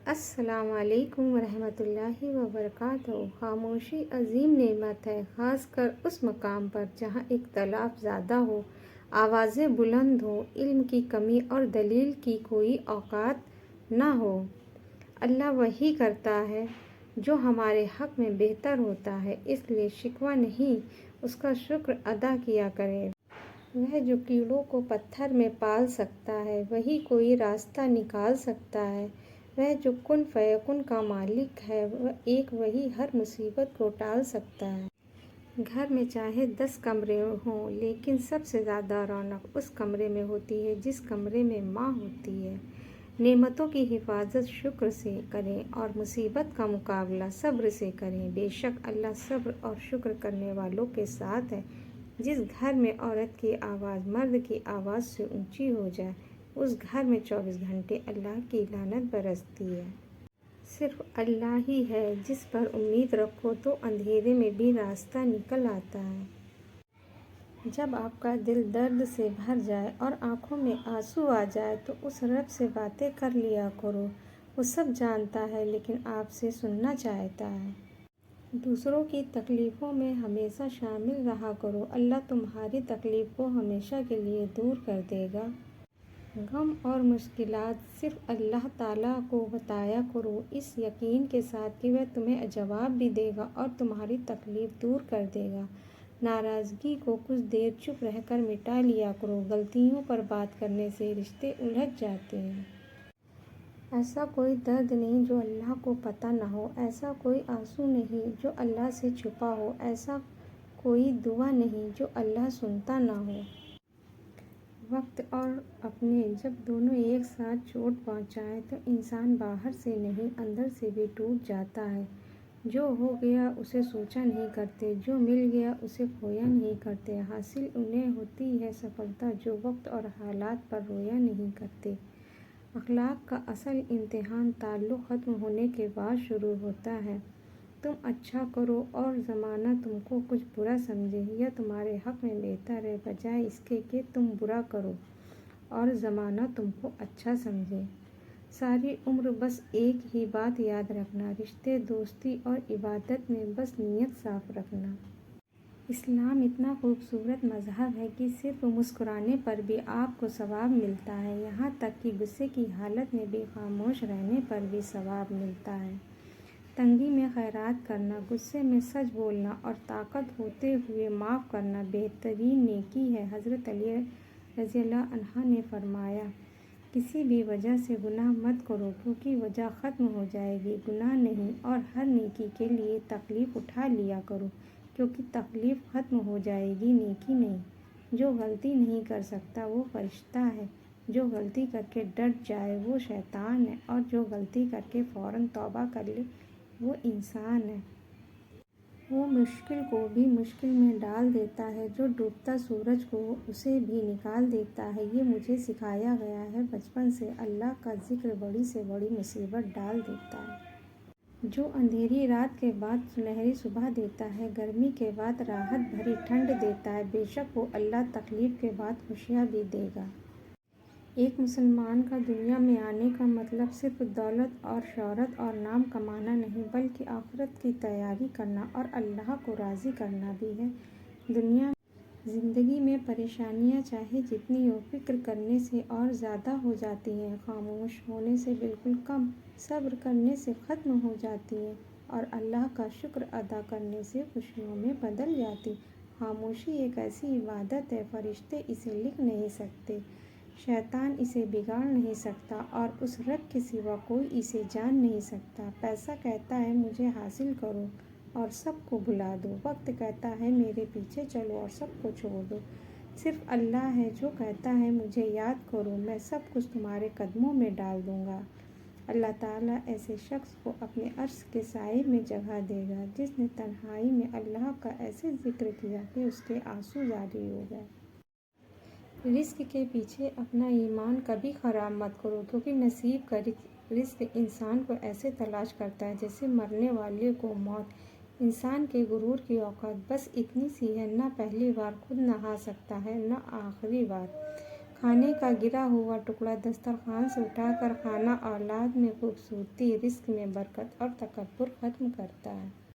السلام علیکم ورحمۃ اللہ وبرکاتہ۔ خاموشی عظیم نعمت ہے، خاص کر اس مقام پر جہاں اختلاف زیادہ ہو، آوازیں بلند ہوں، علم کی کمی اور دلیل کی کوئی اوقات نہ ہو۔ اللہ وہی کرتا ہے جو ہمارے حق میں بہتر ہوتا ہے، اس لیے شکوہ نہیں، اس کا شکر ادا کیا کریں۔ وہ جو کیڑوں کو پتھر میں پال سکتا ہے، وہی کوئی راستہ نکال سکتا ہے۔ وہ جو کن فیکون کا مالک ہے، وہی ہر مصیبت کو ٹال سکتا ہے۔ گھر میں چاہے 10 کمرے ہوں، لیکن سب سے زیادہ رونق اس کمرے میں ہوتی ہے جس کمرے میں ماں ہوتی ہے۔ نعمتوں کی حفاظت شکر سے کریں اور مصیبت کا مقابلہ صبر سے کریں۔ بے شک اللہ صبر اور شکر کرنے والوں کے ساتھ ہے۔ جس گھر میں عورت کی آواز مرد کی آواز سے اونچی ہو جائے، اس گھر میں 24 گھنٹے اللہ کی لعنت برستی ہے۔ صرف اللہ ہی ہے جس پر امید رکھو تو اندھیرے میں بھی راستہ نکل آتا ہے۔ جب آپ کا دل درد سے بھر جائے اور آنکھوں میں آنسو آ جائے تو اس رب سے باتیں کر لیا کرو۔ وہ سب جانتا ہے لیکن آپ سے سننا چاہتا ہے۔ دوسروں کی تکلیفوں میں ہمیشہ شامل رہا کرو، اللہ تمہاری تکلیف کو ہمیشہ کے لیے دور کر دے گا۔ غم اور مشکلات صرف اللہ تعالیٰ کو بتایا کرو، اس یقین کے ساتھ کہ وہ تمہیں جواب بھی دے گا اور تمہاری تکلیف دور کر دے گا۔ ناراضگی کو کچھ دیر چپ رہ کر مٹا لیا کرو، غلطیوں پر بات کرنے سے رشتے الجھ جاتے ہیں۔ ایسا کوئی درد نہیں جو اللہ کو پتہ نہ ہو، ایسا کوئی آنسو نہیں جو اللہ سے چھپا ہو، ایسا کوئی دعا نہیں جو اللہ سنتا نہ ہو۔ وقت اور اپنے جب دونوں ایک ساتھ چوٹ پہنچائیں تو انسان باہر سے نہیں اندر سے بھی ٹوٹ جاتا ہے۔ جو ہو گیا اسے سوچا نہیں کرتے، جو مل گیا اسے کھویا نہیں کرتے۔ حاصل انہیں ہوتی ہے سفلتا جو وقت اور حالات پر رویا نہیں کرتے۔ اخلاق کا اصل امتحان تعلق ختم ہونے کے بعد شروع ہوتا ہے۔ تم اچھا کرو اور زمانہ تم کو کچھ برا سمجھے، یہ تمہارے حق میں بہتر ہے بجائے اس کے کہ تم برا کرو اور زمانہ تم کو اچھا سمجھے۔ ساری عمر بس ایک ہی بات یاد رکھنا، رشتے، دوستی اور عبادت میں بس نیت صاف رکھنا۔ اسلام اتنا خوبصورت مذہب ہے کہ صرف مسکرانے پر بھی آپ کو ثواب ملتا ہے، یہاں تک کہ غصے کی حالت میں بھی خاموش رہنے پر بھی ثواب ملتا ہے۔ تنگی میں خیرات کرنا، غصے میں سچ بولنا اور طاقت ہوتے ہوئے معاف کرنا بہترین نیکی ہے۔ حضرت علی رضی اللہ عنہ نے فرمایا، کسی بھی وجہ سے گناہ مت کرو کیونکہ وجہ ختم ہو جائے گی، گناہ نہیں، اور ہر نیکی کے لیے تکلیف اٹھا لیا کرو کیونکہ تکلیف ختم ہو جائے گی، نیکی نہیں۔ جو غلطی نہیں کر سکتا وہ فرشتہ ہے، جو غلطی کر کے ڈٹ جائے وہ شیطان ہے، اور جو غلطی کر کے فوراً توبہ کر لے وہ انسان ہے۔ وہ مشکل کو بھی مشکل میں ڈال دیتا ہے، جو ڈوبتا سورج کو اسے بھی نکال دیتا ہے۔ یہ مجھے سکھایا گیا ہے بچپن سے، اللہ کا ذکر بڑی سے بڑی مصیبت ڈال دیتا ہے۔ جو اندھیری رات کے بعد سنہری صبح دیتا ہے، گرمی کے بعد راحت بھری ٹھنڈ دیتا ہے، بے شک وہ اللہ تکلیف کے بعد خوشیاں بھی دے گا۔ ایک مسلمان کا دنیا میں آنے کا مطلب صرف دولت اور شہرت اور نام کمانا نہیں بلکہ آخرت کی تیاری کرنا اور اللہ کو راضی کرنا بھی ہے۔ دنیا زندگی میں پریشانیاں چاہے جتنی ہو، فکر کرنے سے اور زیادہ ہو جاتی ہیں، خاموش ہونے سے بالکل کم، صبر کرنے سے ختم ہو جاتی ہیں اور اللہ کا شکر ادا کرنے سے خوشیوں میں بدل جاتی۔ خاموشی ایک ایسی عبادت ہے، فرشتے اسے لکھ نہیں سکتے، شیطان اسے بگاڑ نہیں سکتا اور اس رب کے سوا کوئی اسے جان نہیں سکتا۔ پیسہ کہتا ہے مجھے حاصل کرو اور سب کو بھلا دو، وقت کہتا ہے میرے پیچھے چلو اور سب کو چھوڑ دو، صرف اللہ ہے جو کہتا ہے مجھے یاد کرو، میں سب کچھ تمہارے قدموں میں ڈال دوں گا۔ اللہ تعالیٰ ایسے شخص کو اپنے عرش کے سائے میں جگہ دے گا جس نے تنہائی میں اللہ کا ایسے ذکر کیا کہ اس کے آنسو جاری ہو گئے۔ رزق کے پیچھے اپنا ایمان کبھی خراب مت کرو کیونکہ نصیب کا رزق انسان کو ایسے تلاش کرتا ہے جیسے مرنے والے کو موت۔ انسان کے غرور کی اوقات بس اتنی سی ہے، نہ پہلی بار خود نہا سکتا ہے نہ آخری بار۔ کھانے کا گرا ہوا ٹکڑا دسترخوان سے اٹھا کر کھانا اولاد میں خوبصورتی، رزق میں برکت اور تکبر ختم کرتا ہے۔